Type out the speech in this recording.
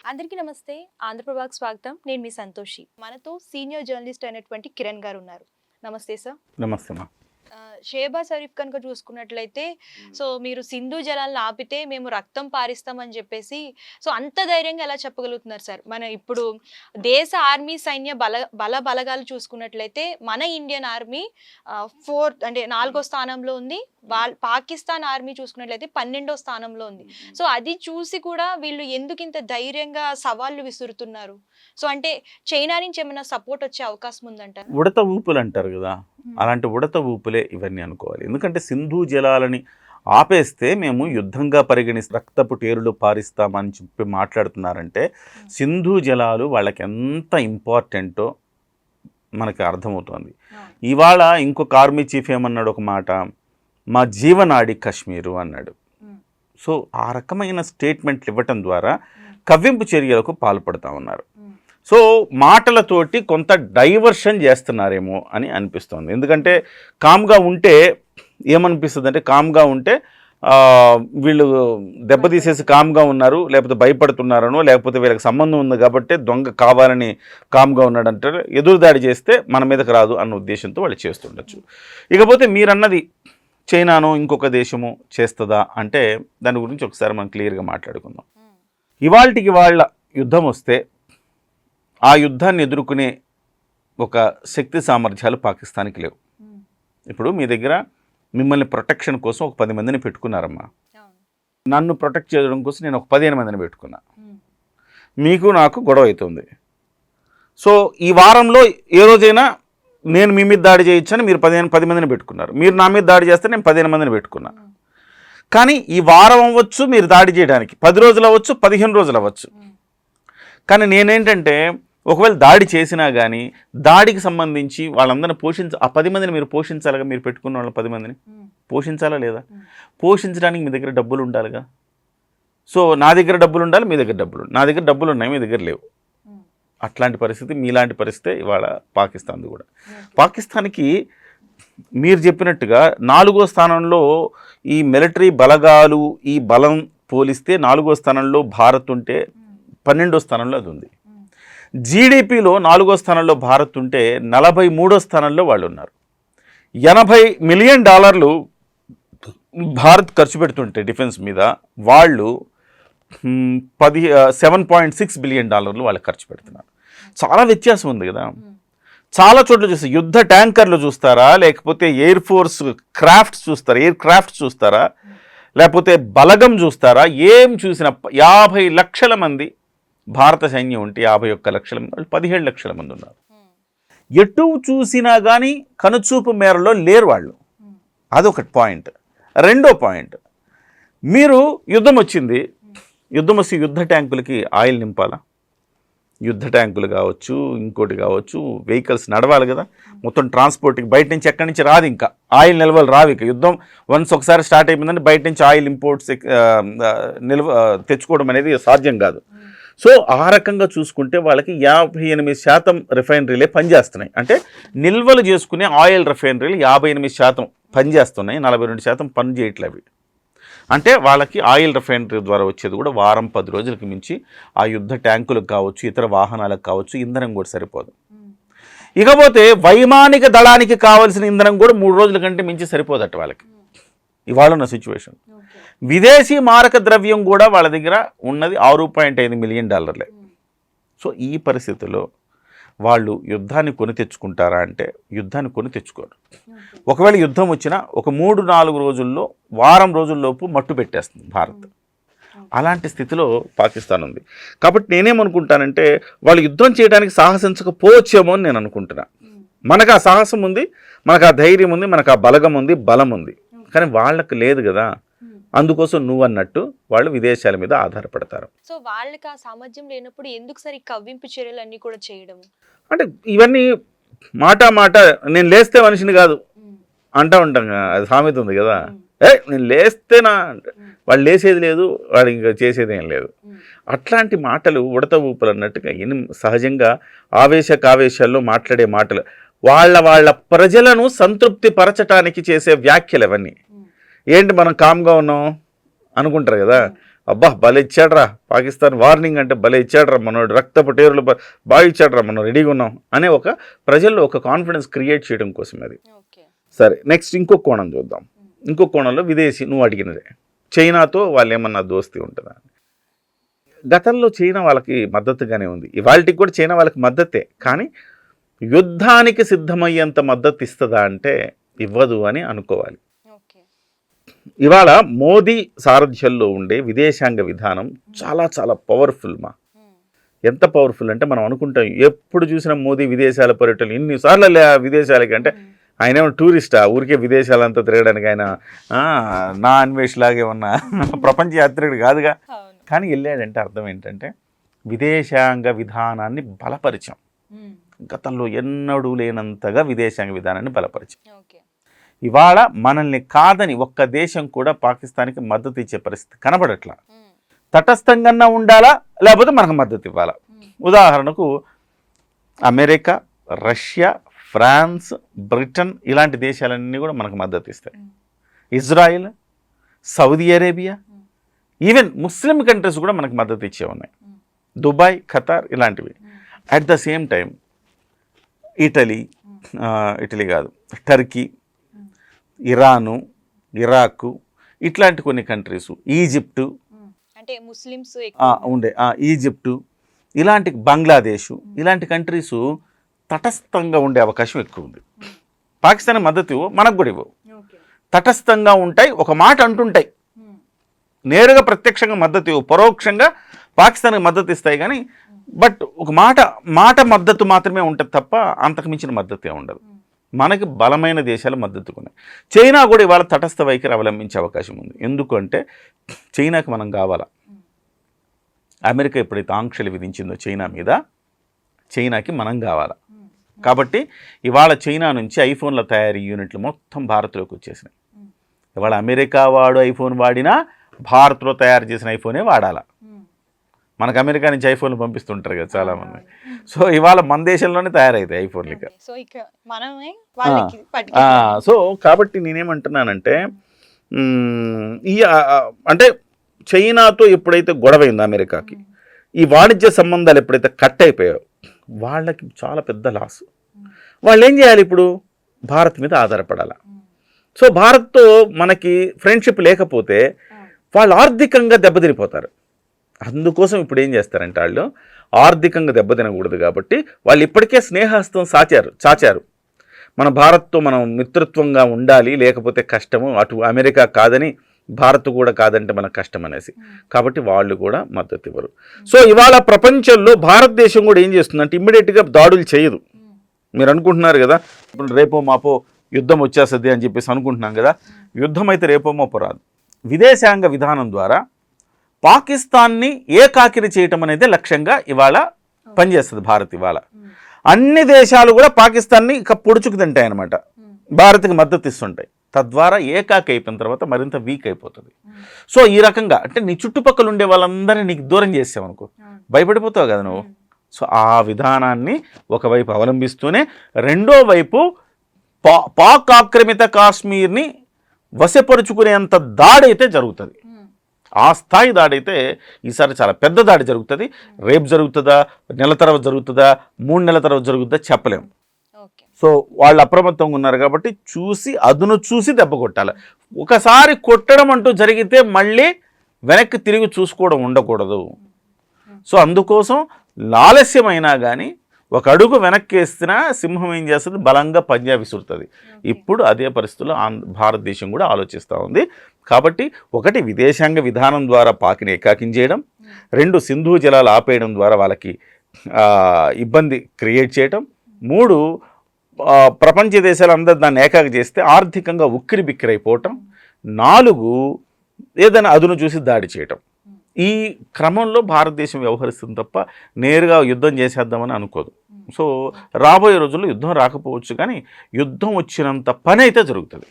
అందరికీ నమస్తే. ఆంధ్రప్రభకు స్వాగతం. నేను మీ సంతోషి. మనతో సీనియర్ జర్నలిస్ట్ అయినటువంటి కిరణ్ గారు ఉన్నారు. నమస్తే సార్. నమస్తే మా. షేబాజ్ షరీఫ్ కనుక చూసుకున్నట్లయితే సో మీరు సింధు జలాలను ఆపితే మేము రక్తం పారిస్తామని చెప్పేసి సో అంత ధైర్యంగా ఎలా చెప్పగలుగుతున్నారు సార్? మన ఇప్పుడు దేశ ఆర్మీ సైన్య బలగాలు చూసుకున్నట్లయితే మన ఇండియన్ ఆర్మీ 4th అంటే 4వ స్థానంలో ఉంది. పాకిస్తాన్ ఆర్మీ చూసుకున్నట్లయితే 12వ స్థానంలో ఉంది. సో అది చూసి కూడా వీళ్ళు ఎందుకు ఇంత ధైర్యంగా సవాళ్ళు విసురుతున్నారు? సో అంటే చైనా నుంచి ఏమైనా సపోర్ట్ వచ్చే అవకాశం ఉందంట? ఉడత ఊపులు అంటారు కదా, అలాంటి ఉడత ఊపులే ఇవన్నీ అనుకోవాలి. ఎందుకంటే సింధు జలాలని ఆపేస్తే మేము యుద్ధంగా పరిగణిస్తే రక్తపు టేరులు పారిస్తామని చెప్పి మాట్లాడుతున్నారంటే సింధు జలాలు వాళ్ళకి ఎంత ఇంపార్టెంటో మనకి అర్థమవుతుంది. ఇవాళ ఇంకొక ఆర్మీ చీఫ్ ఏమన్నాడు, ఒక మాట, మా జీవనాడి కాశ్మీరు అన్నాడు. సో ఆ రకమైన స్టేట్మెంట్లు ఇవ్వటం ద్వారా కవ్వింపు చర్యలకు పాల్పడుతూ ఉన్నారు. సో మాటలతోటి కొంత డైవర్షన్ చేస్తున్నారేమో అని అనిపిస్తుంది. ఎందుకంటే కామ్గా ఉంటే ఏమనిపిస్తుంది అంటే, కామ్గా ఉంటే వీళ్ళు దెబ్బతీసేసి కామ్గా ఉన్నారు, లేకపోతే భయపడుతున్నారనో, లేకపోతే వీళ్ళకి సంబంధం ఉంది కాబట్టి దొంగ కావాలని కామ్గా ఉన్నాడంటే ఎదురుదాడి చేస్తే మన మీదకి రాదు అన్న ఉద్దేశంతో వాళ్ళు చేస్తుండొచ్చు. ఇకపోతే మీరన్నది చైనానో ఇంకొక దేశమో చేస్తుందా అంటే దాని గురించి ఒకసారి మనం క్లియర్గా మాట్లాడుకుందాం. ఇవాళకి వాళ్ళ యుద్ధం వస్తే ఆ యుద్ధాన్ని ఎదుర్కొనే ఒక శక్తి సామర్థ్యాలు పాకిస్తాన్కి లేవు. ఇప్పుడు మీ దగ్గర మిమ్మల్ని ప్రొటెక్షన్ కోసం ఒక 10 మందిని పెట్టుకున్నారమ్మా. నన్ను ప్రొటెక్ట్ చేయడం కోసం నేను ఒక 15 మందిని పెట్టుకున్నా. మీకు నాకు గొడవ అవుతుంది. సో ఈ వారంలో ఏ రోజైనా నేను మీ మీద దాడి చేయొచ్చని మీరు 10 మందిని పెట్టుకున్నారు. మీరు నా మీద దాడి చేస్తే నేను 15 మందిని పెట్టుకున్నా. కానీ ఈ వారం అవ్వచ్చు మీరు దాడి చేయడానికి, 10 రోజులు అవ్వచ్చు, 15 రోజులు అవ్వచ్చు. కానీ నేనేంటంటే ఒకవేళ దాడి చేసినా కానీ దాడికి సంబంధించి వాళ్ళందరినీ ఆ 10 మందిని మీరు పోషించాలిగా. మీరు పెట్టుకున్న వాళ్ళ 10 మందిని పోషించాలా లేదా? పోషించడానికి మీ దగ్గర డబ్బులు ఉండాలిగా. సో నా దగ్గర డబ్బులు ఉండాలి, మీ దగ్గర డబ్బులు, నా దగ్గర డబ్బులు ఉన్నాయి, మీ దగ్గర లేవు. అట్లాంటి పరిస్థితి, మీలాంటి పరిస్థితి ఇవాళ పాకిస్తాన్ది కూడా. పాకిస్తాన్కి మీరు చెప్పినట్టుగా 4వ స్థానంలో ఈ మిలిటరీ బలగాలు, ఈ బలం పోలిస్తే 4వ స్థానంలో భారత్ ఉంటే 12వ స్థానంలో అది ఉంది. జీడిపిలో 4వ స్థానంలో భారత్ ఉంటే 43వ స్థానంలో వాళ్ళు ఉన్నారు. $80 మిలియన్ భారత్ ఖర్చు పెడుతుంటే డిఫెన్స్ మీద, వాళ్ళు 7.6 బిలియన్ డాలర్లు వాళ్ళు ఖర్చు పెడుతున్నారు. చాలా వ్యత్యాసం ఉంది కదా. చాలా చోట్ల చూస్తారు, యుద్ధ ట్యాంకర్లు చూస్తారా, లేకపోతే ఎయిర్ ఫోర్స్ క్రాఫ్ట్స్ చూస్తారా, ఎయిర్ క్రాఫ్ట్స్ చూస్తారా, లేకపోతే బలగం చూస్తారా, ఏం చూసినా 50 లక్షల మంది భారత సైన్యం ఉంటే 51 లక్షల మంది, వాళ్ళు 17 లక్షల మంది ఉన్నారు. ఎటు చూసినా కానీ కనుచూపు మేరలో లేరు వాళ్ళు. అదొకటి పాయింట్. రెండో పాయింట్, మీరు యుద్ధం వచ్చింది, యుద్ధం వస్తే యుద్ధ ట్యాంకులకి ఆయిల్ నింపాలా? యుద్ధ ట్యాంకులు కావచ్చు, ఇంకోటి కావచ్చు, వెహికల్స్ నడవాలి కదా. మొత్తం ట్రాన్స్పోర్ట్కి బయట నుంచి ఎక్కడి నుంచి రాదు, ఇంకా ఆయిల్ నిల్వలు రావు. ఇక యుద్ధం ఒకసారి స్టార్ట్ అయిపోయిందంటే బయట నుంచి ఆయిల్ ఇంపోర్ట్స్ తెచ్చుకోవడం అనేది సాధ్యం కాదు. సో ఆ రకంగా చూసుకుంటే వాళ్ళకి 58% రిఫైనరీలే పనిచేస్తున్నాయి. అంటే నిల్వలు చేసుకునే ఆయిల్ రిఫైనరీలు 58% పనిచేస్తున్నాయి, 42% పని చేయట్లేవి. అంటే వాళ్ళకి ఆయిల్ రిఫైనరీ ద్వారా వచ్చేది కూడా వారం 10 రోజులకి మించి ఆ యుద్ధ ట్యాంకులకు కావచ్చు, ఇతర వాహనాలకు కావచ్చు, ఇంధనం కూడా సరిపోదు. ఇకపోతే వైమానిక దళానికి కావాల్సిన ఇంధనం కూడా 3 రోజుల కంటే మించి సరిపోదట వాళ్ళకి ఇవాళ ఉన్న సిచ్యువేషన్. విదేశీ మారక ద్రవ్యం కూడా వాళ్ళ దగ్గర ఉన్నది $6.5 మిలియన్. సో ఈ పరిస్థితుల్లో వాళ్ళు యుద్ధాన్ని కొని తెచ్చుకుంటారా అంటే యుద్ధాన్ని కొని తెచ్చుకోరు. ఒకవేళ యుద్ధం వచ్చినా ఒక 3-4 రోజుల్లో, వారం రోజుల్లోపు మట్టు పెట్టేస్తుంది భారత్. అలాంటి స్థితిలో పాకిస్తాన్ ఉంది. కాబట్టి నేనేమనుకుంటానంటే వాళ్ళు యుద్ధం చేయడానికి సాహసించకపోవచ్చేమో అని నేను అనుకుంటున్నా. మనకు ఆ సాహసం ఉంది, మనకు ఆ ధైర్యం ఉంది, మనకు ఆ బలగం ఉంది, బలం ఉంది. కానీ వాళ్ళకి లేదు కదా. అందుకోసం నువ్వు అన్నట్టు వాళ్ళు విదేశాల మీద ఆధారపడతారు. సో వాళ్ళకి ఆ సామర్థ్యం లేనప్పుడు ఎందుకు సరి కవ్వింపు చర్యలు అన్నీ కూడా చేయడం అంటే ఇవన్నీ మాట నేను లేస్తే మనిషిని కాదు అంటూ ఉంటాం కదా, అది సామెత ఉంది కదా. నేను లేస్తేనా అంటే వాళ్ళు లేసేది లేదు, వాడు ఇంకా చేసేది ఏం లేదు. అట్లాంటి మాటలు ఉడత ఊపులు అన్నట్టుగా సహజంగా ఆవేశాల్లో మాట్లాడే మాటలు, వాళ్ళ ప్రజలను సంతృప్తి పరచటానికి చేసే వ్యాఖ్యలు అవన్నీ. ఏంటి మనం కామ్గా ఉన్నాం అనుకుంటారు కదా, అబ్బా భలే ఇచ్చాడ్రా పాకిస్తాన్, వార్నింగ్ అంటే భలే ఇచ్చాడ్రా మనోడు, రక్తపు టేరులు బాగా ఇచ్చాడ్రా, మనం రెడీగా ఉన్నాం అనే ఒక ప్రజల్లో ఒక కాన్ఫిడెన్స్ క్రియేట్ చేయడం కోసం అది. సరే, నెక్స్ట్ ఇంకో కోణం చూద్దాం. ఇంకో కోణంలో విదేశీ, నువ్వు అడిగినదే, చైనాతో వాళ్ళు ఏమన్నా దోస్తీ ఉంటుందా? గతంలో చైనా వాళ్ళకి మద్దతుగానే ఉంది, ఇవాళకి కూడా చైనా వాళ్ళకి మద్దతే, కానీ యుద్ధానికి సిద్ధమయ్యేంత మద్దతు ఇస్తుందా అంటే ఇవ్వదు అని అనుకోవాలి. ఇవాళ మోదీ సారథ్యంలో ఉండే విదేశాంగ విధానం చాలా చాలా పవర్ఫుల్ మా. ఎంత పవర్ఫుల్ అంటే మనం అనుకుంటాం ఎప్పుడు చూసినా మోదీ విదేశాల పర్యటనలు ఇన్నిసార్లు విదేశాలకి, అంటే ఆయన ఏమన్నా టూరిస్టా ఊరికే విదేశాలంతా తిరగడానికి, ఆయన నా అన్వేష్ లాగే ఉన్న ప్రపంచ యాత్రికుడు కాదుగా. కానీ వెళ్ళాడంటే అర్థం ఏంటంటే విదేశాంగ విధానాన్ని బలపరిచాం, గతంలో ఎన్నడూ లేనంతగా విదేశాంగ విధానాన్ని బలపరిచాం. ఇవాళ మనల్ని కాదని ఒక్క దేశం కూడా పాకిస్తాన్కి మద్దతు ఇచ్చే పరిస్థితి కనబడట్లా. తటస్థంగా ఉండాలా, లేకపోతే మనకు మద్దతు ఇవ్వాలా. ఉదాహరణకు అమెరికా, రష్యా, ఫ్రాన్స్, బ్రిటన్ ఇలాంటి దేశాలన్నీ కూడా మనకు మద్దతు ఇస్తాయి. Israel, Saudi Arabia, even Muslim countries కూడా మనకు మద్దతు ఇచ్చే ఉన్నాయి, దుబాయ్, ఖతార్ ఇలాంటివి. At the same time Italy కాదు, టర్కీ, ఇరాను, ఇరాకు ఇట్లాంటి కొన్ని కంట్రీసు, ఈజిప్టు అంటే ముస్లిమ్స్ ఉండే ఈజిప్టు ఇలాంటి, బంగ్లాదేశు ఇలాంటి కంట్రీసు తటస్థంగా ఉండే అవకాశం ఎక్కువ ఉంది. పాకిస్తాన్ మద్దతు ఇవ్వు, మనకు కూడా ఇవ్వవు, తటస్థంగా ఉంటాయి, ఒక మాట అంటుంటాయి, నేరుగా ప్రత్యక్షంగా మద్దతు ఇవ్వు, పరోక్షంగా పాకిస్తాన్కి మద్దతు ఇస్తాయి. కానీ బట్ ఒక మాట మద్దతు మాత్రమే ఉంటుంది తప్ప అంతకు మించిన మద్దతే ఉండదు. మనకి బలమైన దేశాలు మద్దతుకున్నాయి. చైనా కూడా ఇవాళ తటస్థ వైఖరి అవలంబించే అవకాశం ఉంది. ఎందుకంటే చైనాకి మనం కావాలా. అమెరికా ఎప్పుడైతే ఆంక్షలు విధించిందో చైనా మీద, చైనాకి మనం కావాలా. కాబట్టి ఇవాళ చైనా నుంచి ఐఫోన్ల తయారీ యూనిట్లు మొత్తం భారత్లోకి వచ్చేసినాయి. ఇవాళ అమెరికా వాడు ఐఫోన్ వాడినా భారత్లో తయారు చేసిన ఐఫోనే వాడాలా. మనకు అమెరికా నుంచి ఐఫోన్లు పంపిస్తుంటారు కదా చాలామంది. సో ఇవాళ మన దేశంలోనే తయారవుతాయి ఐఫోన్లు. సో కాబట్టి నేనేమంటున్నానంటే అంటే చైనాతో ఎప్పుడైతే గొడవైందో అమెరికాకి, ఈ వాణిజ్య సంబంధాలు ఎప్పుడైతే కట్ అయిపోయాయో వాళ్ళకి చాలా పెద్ద లాస్. వాళ్ళు ఏం చేయాలి ఇప్పుడు? భారత్ మీద ఆధారపడాలి. సో భారత్తో మనకి ఫ్రెండ్షిప్ లేకపోతే వాళ్ళు ఆర్థికంగా దెబ్బతినిపోతారు. అందుకోసం ఇప్పుడు ఏం చేస్తారంటే వాళ్ళు ఆర్థికంగా దెబ్బతినకూడదు కాబట్టి వాళ్ళు ఇప్పటికే స్నేహస్తం చాచారు. మన భారత్తో మనం మిత్రత్వంగా ఉండాలి, లేకపోతే కష్టము, అటు అమెరికా కాదని భారత్ కూడా కాదంటే మనకు కష్టం అనేసి. కాబట్టి వాళ్ళు కూడా మద్దతు ఇవ్వరు. సో ఇవాళ ప్రపంచంలో భారతదేశం కూడా ఏం చేస్తుందంటే ఇమ్మీడియట్గా దాడులు చేయదు. మీరు అనుకుంటున్నారు కదా ఇప్పుడు రేపో మాపో యుద్ధం వచ్చేస్తుంది అని చెప్పేసి అనుకుంటున్నాం కదా. యుద్ధం అయితే రేపో మాపో రాదు. విదేశాంగ విధానం ద్వారా పాకిస్తాన్ని ఏకాకిరి చేయటం అనేది లక్ష్యంగా ఇవాళ పనిచేస్తుంది భారత్. ఇవాళ అన్ని దేశాలు కూడా పాకిస్తాన్ని ఇక పొడుచుకు తింటాయి అన్నమాట, భారత్కి మద్దతు ఇస్తుంటాయి. తద్వారా ఏకాకి అయిపోయిన తర్వాత మరింత వీక్ అయిపోతుంది. సో ఈ రకంగా అంటే నీ చుట్టుపక్కల ఉండే వాళ్ళందరినీ నీకు దూరం చేసావనుకో భయపడిపోతావు కదా నువ్వు. సో ఆ విధానాన్ని ఒకవైపు అవలంబిస్తూనే రెండో వైపు పాక్ ఆక్రమిత కాశ్మీర్ని వశపరుచుకునేంత దాడి అయితే జరుగుతుంది. ఆ స్థాయి దాడి అయితే ఈసారి చాలా పెద్ద దాడి జరుగుతుంది. రేపు జరుగుతుందా, నెల తర్వాత జరుగుతుందా, 3 నెలల తర్వాత జరుగుతుందా చెప్పలేము. సో వాళ్ళు అప్రమత్తంగా ఉన్నారు కాబట్టి అదును చూసి దెబ్బ కొట్టాలి. ఒకసారి కొట్టడం అంటూ జరిగితే మళ్ళీ వెనక్కి తిరిగి చూసుకోవడం ఉండకూడదు. సో అందుకోసం ఆలస్యమైనా కానీ ఒక అడుగు వెనక్కి వేసినా సింహం ఏం చేస్తుంది, బలంగా పంజా విసురుతుంది. ఇప్పుడు అదే పరిస్థితుల్లో భారతదేశం కూడా ఆలోచిస్తూ ఉంది. కాబట్టి ఒకటి విదేశాంగ విధానం ద్వారా పాకిని ఏకాకించేయడం, 2 సింధు జలాలు ఆపేయడం ద్వారా వాళ్ళకి ఇబ్బంది క్రియేట్ చేయటం, 3 ప్రపంచ దేశాలందరూ దాన్ని ఏకాకి చేస్తే ఆర్థికంగా ఉక్కిరి బిక్కిరి అయిపోవటం, 4 ఏదైనా అదును చూసి దాడి చేయటం. ఈ క్రమంలో భారతదేశం వ్యవహరిస్తుంది తప్ప నేరుగా యుద్ధం చేసేద్దామని అనుకోదు. సో రాబోయే రోజుల్లో యుద్ధం రాకపోవచ్చు, కానీ యుద్ధం వచ్చినంత పని అయితే జరుగుతుంది.